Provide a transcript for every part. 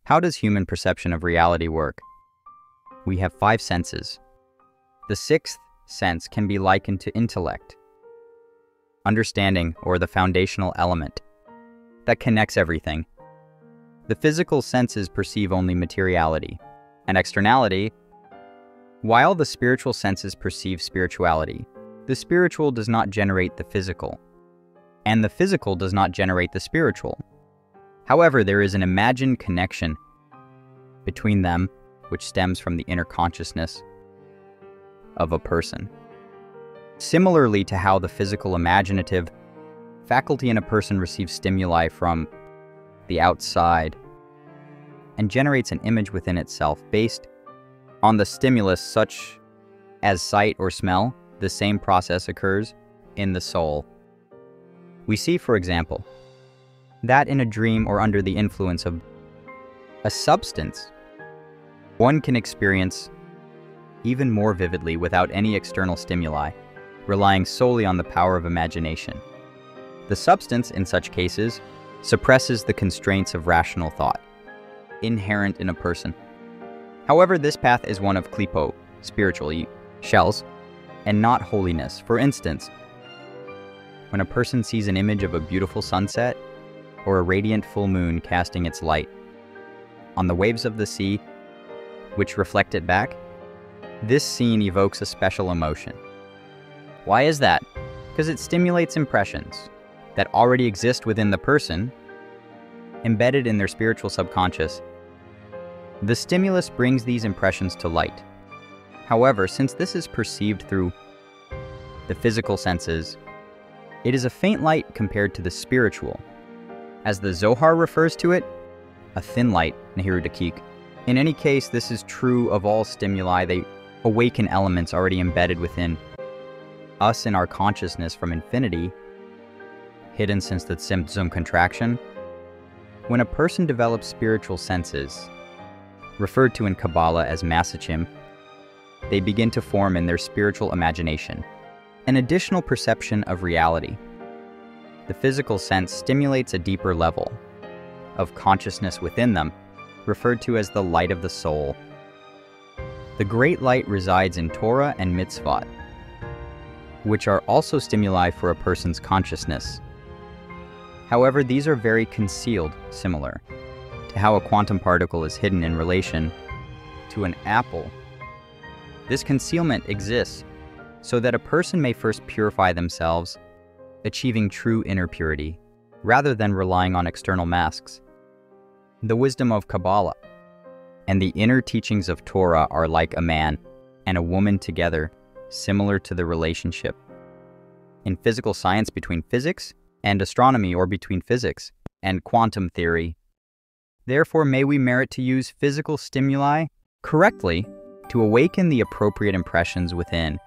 How does human perception of reality work? We have 5 senses. The 6th sense can be likened to intellect, understanding, or the foundational element that connects everything. The physical senses perceive only materiality and externality, while the spiritual senses perceive spirituality. The spiritual does not generate the physical, and the physical does not generate the spiritual. However, there is an imagined connection between them, which stems from the inner consciousness of a person. Similarly to how the physical imaginative faculty in a person receives stimuli from the outside and generates an image within itself based on the stimulus such as sight or smell, the same process occurs in the soul. We see, for example, that in a dream or under the influence of a substance, one can experience even more vividly without any external stimuli, relying solely on the power of imagination. The substance, in such cases, suppresses the constraints of rational thought, inherent in a person. However, this path is one of klipo, spiritual shells, and not holiness. For instance, when a person sees an image of a beautiful sunset or a radiant full moon casting its light on the waves of the sea, which reflect it back, this scene evokes a special emotion. Why is that? Because it stimulates impressions that already exist within the person, embedded in their spiritual subconscious. The stimulus brings these impressions to light. However, since this is perceived through the physical senses, it is a faint light compared to the spiritual. As the Zohar refers to it, a thin light, Nehiru Dakik. In any case, this is true of all stimuli. They awaken elements already embedded within us in our consciousness from infinity, hidden since the Tzimtzum contraction. When a person develops spiritual senses, referred to in Kabbalah as masachim, they begin to form in their spiritual imagination an additional perception of reality. The physical sense stimulates a deeper level of consciousness within them, referred to as the light of the soul. The great light resides in Torah and mitzvot, which are also stimuli for a person's consciousness. However, these are very concealed, similar to how a quantum particle is hidden in relation to an apple. This concealment exists so that a person may first purify themselves, achieving true inner purity, rather than relying on external masks. The wisdom of Kabbalah and the inner teachings of Torah are like a man and a woman together, similar to the relationship in physical science between physics and astronomy, or between physics and quantum theory. Therefore, may we merit to use physical stimuli correctly to awaken the appropriate impressions within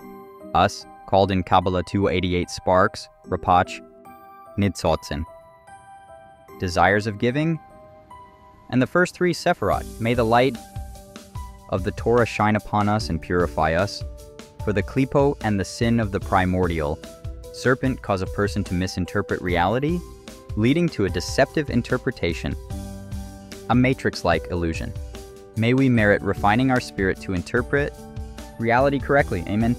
us, called in Kabbalah 288 sparks, rapach, nitzotzen, desires of giving, and the first 3 sephirot. May the light of the Torah shine upon us and purify us, for the klipo and the sin of the primordial serpent cause a person to misinterpret reality, leading to a deceptive interpretation, a matrix-like illusion. May we merit refining our spirit to interpret reality correctly. Amen.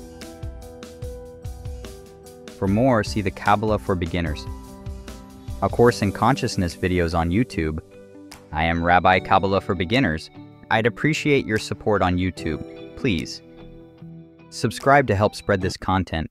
For more, see the Kabbalah for Beginners, a course in consciousness videos on YouTube. I am Rabbi Kabbalah for Beginners. I'd appreciate your support on YouTube. Please subscribe to help spread this content.